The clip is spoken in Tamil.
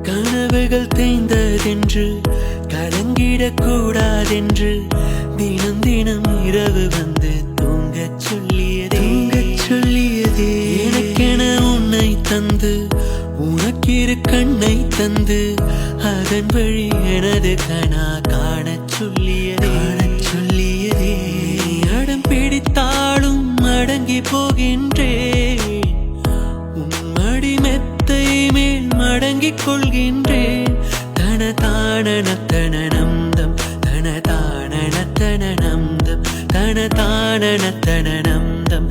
கனவுகள் தேய்ந்ததென்று கலங்கிடக் கூடாதென்று தினம் தினம் இரவு வந்து தூங்கச் சொல்லியதே எனக்கென உன்னை தந்து உனக்கிரு கண்ணை தந்து அதன் வழி எனது கனா காணச் சொல்லியதே அடம் பிடித்தாலும் அடங்கி போகின்றேன் உன் மடி மெத்தை மேல் மடங்கிக் கொள்கின்றேன் தன தானனத்தனநம்தம் தன தானனத்தனநம்தம் தன தானனத்தனநம்தம்